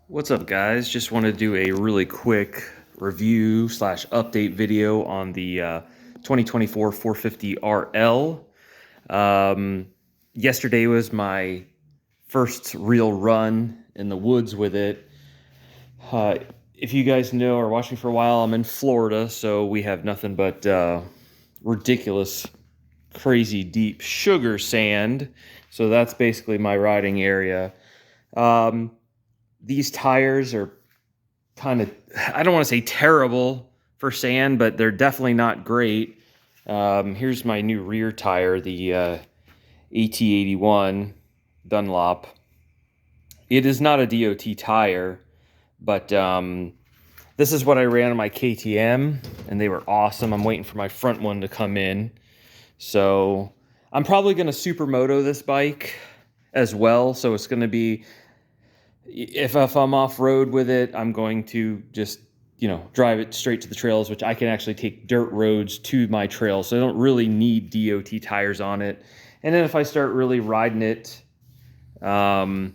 What's up, guys? Just want to do a really quick review slash update video on the 2024 450rl. Yesterday was my first real run in the woods with it. If you guys know or watched me for a while, I'm in Florida, so we have nothing but ridiculous, crazy deep sugar sand. So that's basically my riding area. These tires are kind of, I don't want to say terrible for sand, but they're definitely not great. Here's my new rear tire, the AT81 Dunlop. It is not a DOT tire, but this is what I ran on my KTM, and they were awesome. I'm waiting for my front one to come in. So I'm probably going to supermoto this bike as well. So it's going to be, if I'm off-road with it, I'm going to just, drive it straight to the trails, which I can actually take dirt roads to my trails. So I don't really need DOT tires on it. And then if I start really riding it, on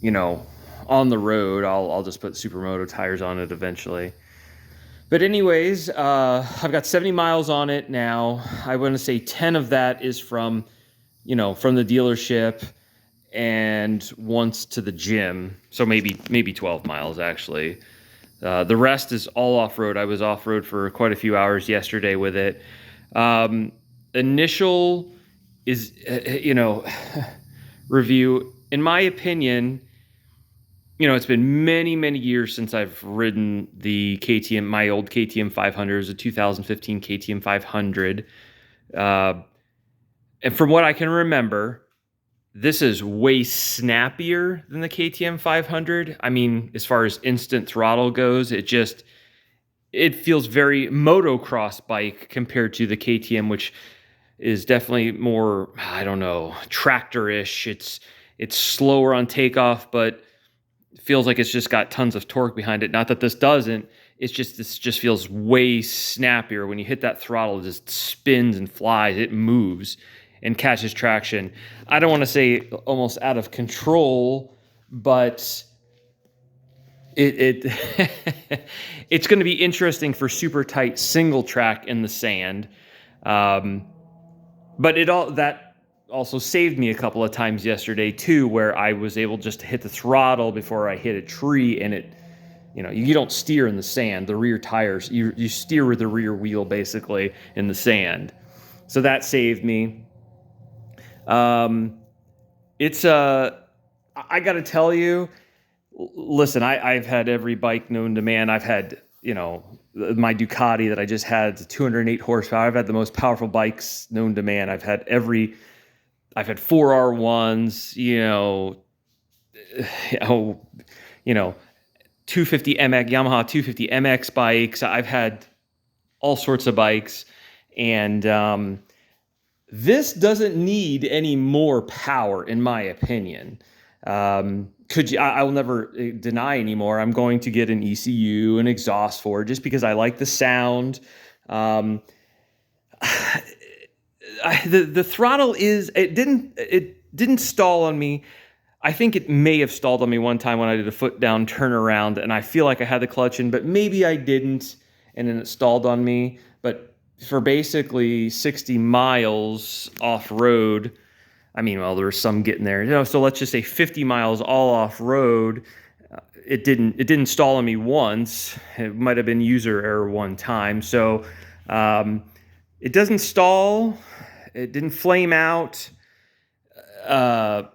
the road, I'll just put supermoto tires on it eventually. But anyways, I've got 70 miles on it now. I want to say 10 of that is from the dealership, and once to the gym, so maybe 12 miles actually. The rest is all off-road. I was off-road for quite a few hours yesterday with it. Initial is, review. In my opinion, it's been many years since I've ridden the KTM, my old KTM 500. It was a 2015 KTM 500. And from what I can remember, this is way snappier than the KTM 500. I mean, as far as instant throttle goes, it feels very motocross bike compared to the KTM, which is definitely more, I don't know, tractor-ish. It's slower on takeoff, but it feels like it's just got tons of torque behind it. Not that this doesn't. This just feels way snappier. When you hit that throttle, it just spins and flies. It moves and catches traction. I don't want to say almost out of control, but it it's going to be interesting for super tight single track in the sand. But that also saved me a couple of times yesterday too, where I was able just to hit the throttle before I hit a tree, and it, you don't steer in the sand. The rear tires, you steer with the rear wheel basically in the sand. So that saved me. I got to tell you, listen, I've had every bike known to man. I've had, my Ducati that I just had, 208 horsepower. I've had the most powerful bikes known to man. I've had 4R1s, 250 MX, Yamaha 250 MX bikes. I've had all sorts of bikes, and, this doesn't need any more power, in my opinion. I will never deny anymore. I'm going to get an ECU, an exhaust for it, just because I like the sound. The throttle it didn't stall on me. I think it may have stalled on me one time when I did a foot down turnaround, and I feel like I had the clutch in, but maybe I didn't, and then it stalled on me. But for basically 60 miles off-road, I mean, well, there was some getting there, so let's just say 50 miles all off-road, it didn't stall on me once. It might have been user error one time. So it doesn't stall. It didn't flame out. I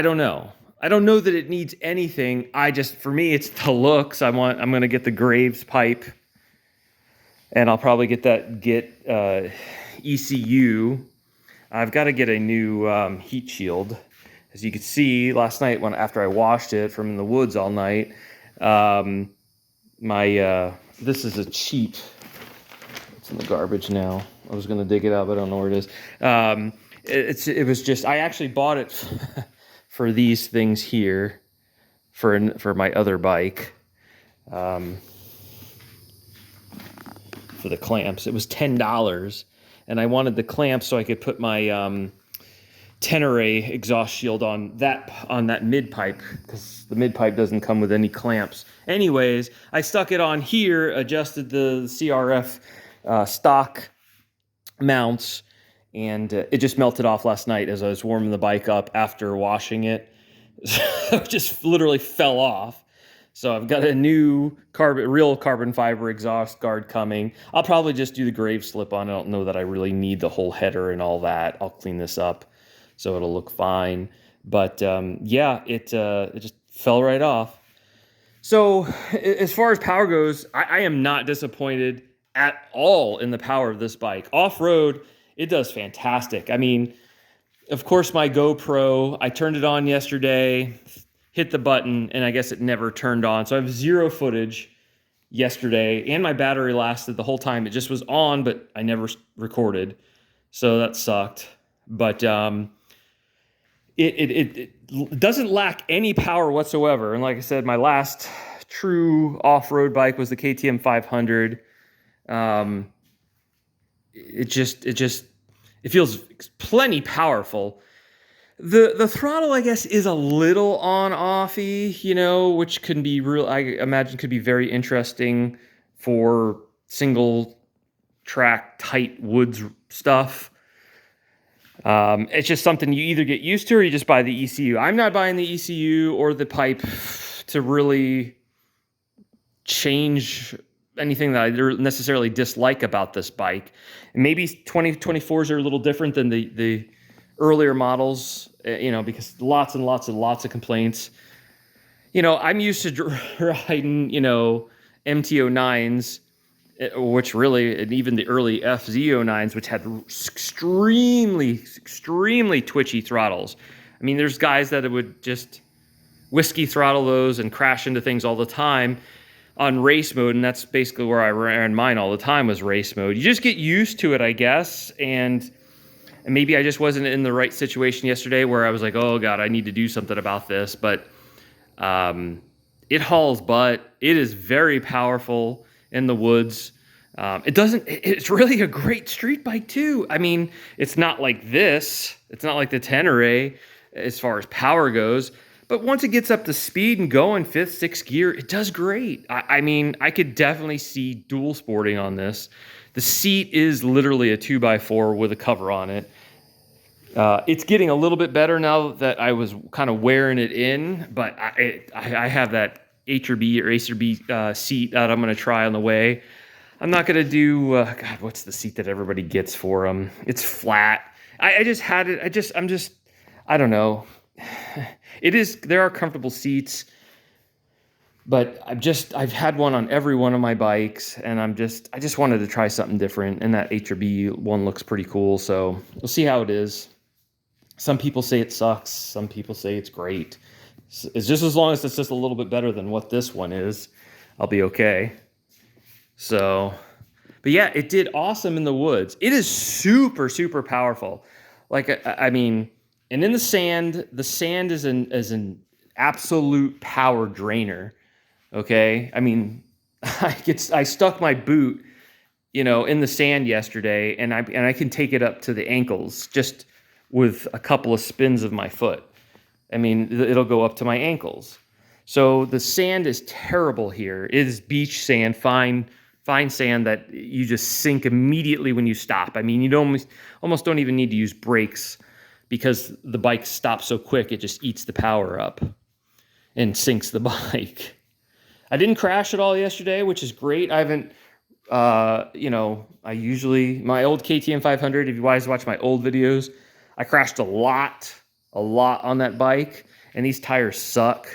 don't know. I don't know that it needs anything. For me, it's the looks. I'm going to get the Graves pipe, and I'll probably get ECU. I've got to get a new heat shield. As you can see, last night after I washed it from in the woods all night, this is a cheap. It's in the garbage now. I was going to dig it out, but I don't know where it is. It was just, I actually bought it for these things here for my other bike. For the clamps, it was $10, and I wanted the clamps so I could put my Tenere exhaust shield on that mid pipe, because the mid pipe doesn't come with any clamps. Anyways, I stuck it on here, adjusted the CRF stock mounts, and it just melted off last night as I was warming the bike up after washing it. It just literally fell off. So I've got a new real carbon fiber exhaust guard coming. I'll probably just do the grave slip on. I don't know that I really need the whole header and all that. I'll clean this up so it'll look fine. But yeah, it just fell right off. So as far as power goes, I am not disappointed at all in the power of this bike. Off-road, it does fantastic. I mean, of course, my GoPro, I turned it on yesterday, hit the button, and I guess it never turned on. So I have zero footage yesterday, and my battery lasted the whole time. It just was on, but I never recorded. So that sucked. But it doesn't lack any power whatsoever. And like I said, my last true off-road bike was the KTM 500. It feels plenty powerful. The throttle, I guess, is a little on-offy, which can be I imagine could be very interesting for single track tight woods stuff. It's just something you either get used to or you just buy the ECU. I'm not buying the ECU or the pipe to really change anything that I necessarily dislike about this bike. And maybe 2024s are a little different than the earlier models, because lots and lots and lots of complaints. I'm used to riding, MT-09s, which really, and even the early FZ-09s, which had extremely, extremely twitchy throttles. I mean, there's guys that would just whiskey throttle those and crash into things all the time on race mode, and that's basically where I ran mine all the time, was race mode. You just get used to it, I guess, and maybe I just wasn't in the right situation yesterday where I was like, oh God, I need to do something about this, but it hauls butt. It is very powerful in the woods. It's really a great street bike too. I mean, it's not like this. It's not like the Tenere as far as power goes, but once it gets up to speed and going 5th, 6th gear, it does great. I mean, I could definitely see dual sporting on this. The seat is literally a 2x4 with a cover on it. It's getting a little bit better now that I was kind of wearing it in, but I have that Acer B seat that I'm going to try on the way. I'm not going to do, God, what's the seat that everybody gets for them? It's flat. I just had it. I don't know. There are comfortable seats, but I've had one on every one of my bikes, and I just wanted to try something different, and that Acer B one looks pretty cool, so we'll see how it is. Some people say it sucks. Some people say it's great. It's just as long as it's just a little bit better than what this one is, I'll be okay. So, but yeah, it did awesome in the woods. It is super, super powerful. Like, I mean, and in the sand is an absolute power drainer. Okay. I mean, I stuck my boot, in the sand yesterday, and I can take it up to the ankles just with a couple of spins of my foot. I mean, it'll go up to my ankles. So the sand is terrible here. It is beach sand, fine sand that you just sink immediately when you stop. I mean, you almost don't even need to use brakes because the bike stops so quick, it just eats the power up and sinks the bike. I didn't crash at all yesterday, which is great. I haven't, my old KTM 500, if you guys watch my old videos, I crashed a lot on that bike, and these tires suck.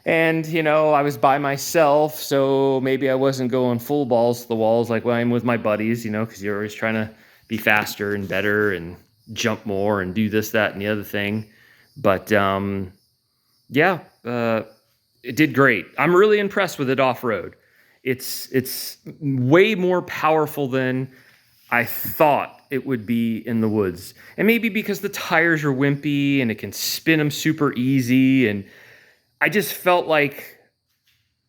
And, I was by myself, so maybe I wasn't going full balls to the walls like when I'm with my buddies, because you're always trying to be faster and better and jump more and do this, that, and the other thing. But, it did great. I'm really impressed with it off-road. It's way more powerful than I thought it would be in the woods. And maybe because the tires are wimpy and it can spin them super easy. And I just felt like,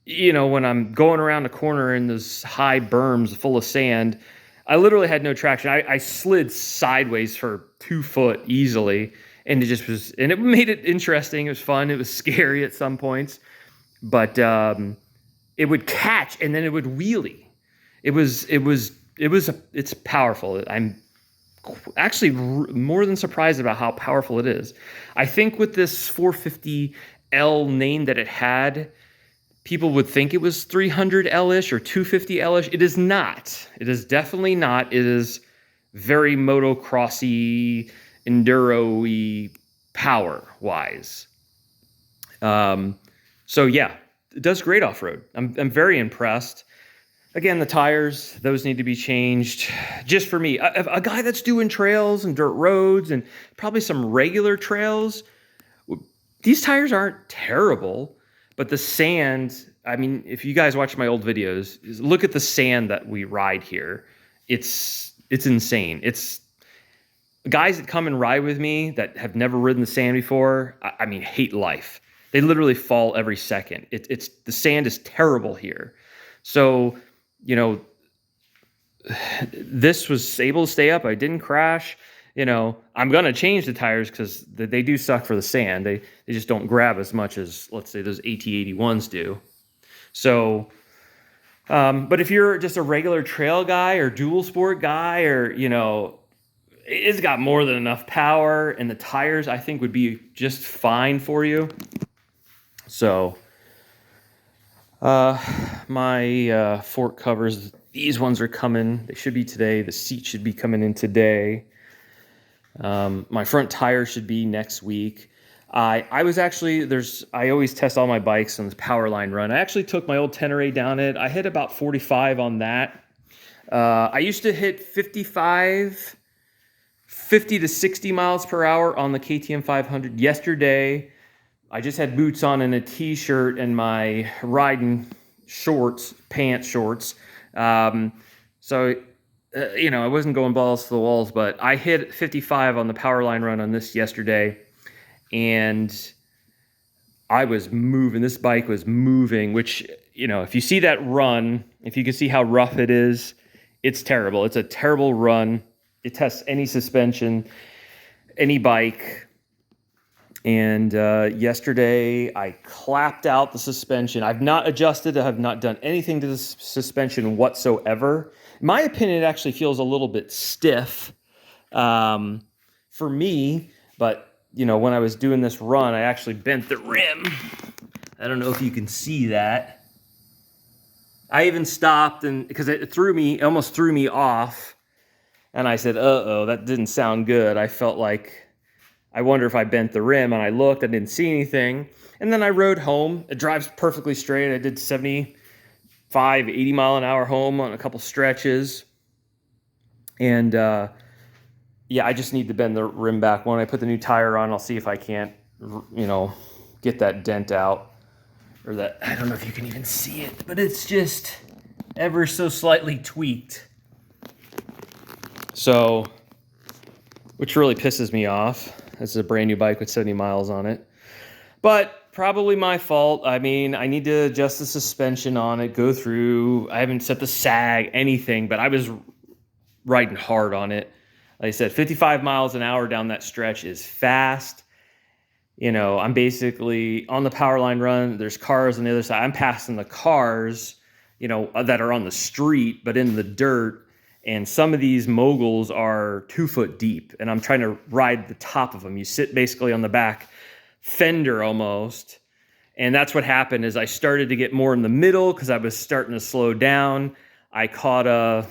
when I'm going around a corner in those high berms full of sand, I literally had no traction. I slid sideways for 2 foot easily, and it just was, and it made it interesting. It was fun. It was scary at some points, but it would catch and then it would wheelie. It's powerful. I'm actually more than surprised about how powerful it is. I think with this 450L name that it had, people would think it was 300L-ish or 250L-ish. It is not. It is definitely not. It is very motocrossy, enduro-y power-wise. So yeah, it does great off-road. I'm very impressed. Again, the tires, those need to be changed. Just for me, a guy that's doing trails and dirt roads and probably some regular trails, these tires aren't terrible, but the sand, I mean, if you guys watch my old videos, look at the sand that we ride here. It's insane. It's guys that come and ride with me that have never ridden the sand before, I mean, hate life. They literally fall every second. It's the sand is terrible here. So, you know, this was able to stay up. I didn't crash. You know, I'm going to change the tires because they do suck for the sand. They just don't grab as much as, let's say, those AT81s do. So, but if you're just a regular trail guy or dual sport guy, or, you know, it's got more than enough power, and the tires, I think, would be just fine for you. So, my fork covers, these ones are coming. They should be today. The seat should be coming in today. My front tire should be next week. I was actually, I always test all my bikes on this Powerline run. I actually took my old Tenere down it. I hit about 45 on that. I used to hit 50 to 60 miles per hour on the KTM 500. Yesterday, I just had boots on and a t-shirt and my riding shorts, pants shorts. So, you know, I wasn't going balls to the walls, but I hit 55 on the Powerline run on this yesterday, and I was moving. This bike was moving, which, you know, if you see that run, if you can see how rough it is, it's terrible. It's a terrible run. It tests any suspension, any bike. And yesterday I clapped out the suspension. I've not adjusted. I have not done anything to the suspension whatsoever. In my opinion, it actually feels a little bit stiff for me. But, you know, when I was doing this run, I actually bent the rim. I don't know if you can see that. I even stopped, and because it almost threw me off. And I said, uh-oh, that didn't sound good. I felt like, I wonder if I bent the rim, and I looked, I didn't see anything. And then I rode home. It drives perfectly straight. I did 75, 80 mile an hour home on a couple stretches. And yeah, I just need to bend the rim back. When I put the new tire on, I'll see if I can't, you know, get that dent out. Or that, I don't know if you can even see it, but it's just ever so slightly tweaked. So, which really pisses me off. This is a brand new bike with 70 miles on it. But probably my fault. I mean, I need to adjust the suspension on it, go through. I haven't set the sag, anything, but I was riding hard on it. Like I said, 55 miles an hour down that stretch is fast. You know, I'm basically on the Powerline run. There's cars on the other side. I'm passing the cars, you know, that are on the street, but in the dirt. And some of these moguls are 2 foot deep, and I'm trying to ride the top of them. You sit basically on the back fender almost. And that's what happened is I started to get more in the middle because I was starting to slow down. I caught a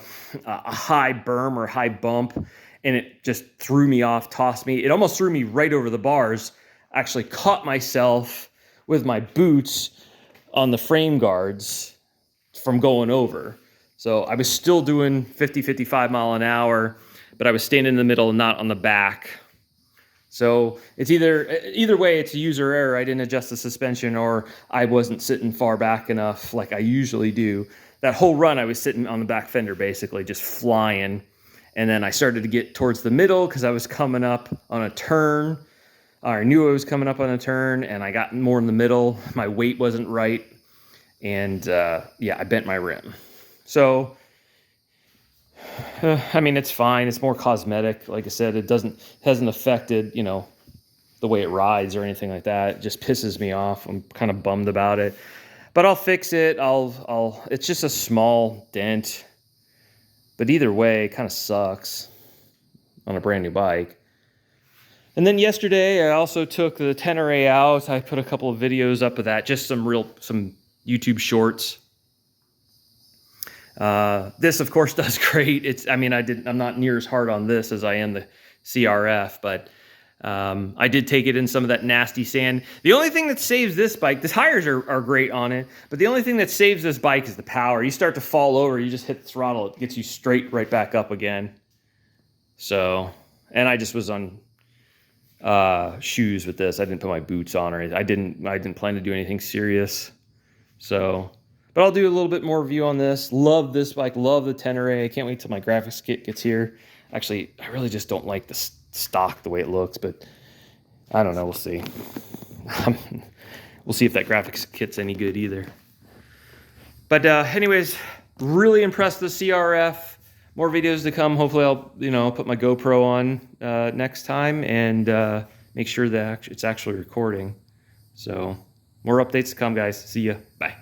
high berm or high bump, and it just threw me off, tossed me. It almost threw me right over the bars. I actually caught myself with my boots on the frame guards from going over. So I was still doing 50, 55 mile an hour, but I was standing in the middle and not on the back. So it's either way, it's a user error. I didn't adjust the suspension, or I wasn't sitting far back enough like I usually do. That whole run, I was sitting on the back fender, basically just flying. And then I started to get towards the middle because I was coming up on a turn. I knew I was coming up on a turn, and I got more in the middle. My weight wasn't right. And yeah, I bent my rim. So I mean, it's fine. It's more cosmetic. Like I said, it hasn't affected, you know, the way it rides or anything like that. It just pisses me off. I'm kind of bummed about it, but I'll fix it. It's just a small dent, but either way, it kind of sucks on a brand new bike. And then yesterday, I also took the Tenere out. I put a couple of videos up of that, just some YouTube shorts. This, of course, does great. I'm not near as hard on this as I am the CRF, but I did take it in some of that nasty sand. The only thing that saves this bike, the tires are great on it, but the only thing that saves this bike is the power. You start to fall over, you just hit the throttle, it gets you straight right back up again. So, and I just was on shoes with this. I didn't put my boots on or anything. I didn't plan to do anything serious. So, but I'll do a little bit more review on this. Love this bike, love the Tenere. I can't wait till my graphics kit gets here. Actually, I really just don't like the stock the way it looks, but I don't know, we'll see. We'll see if that graphics kit's any good either. But anyways, really impressed with the CRF. More videos to come. Hopefully I'll put my GoPro on next time and make sure that it's actually recording. So more updates to come, guys. See ya. Bye.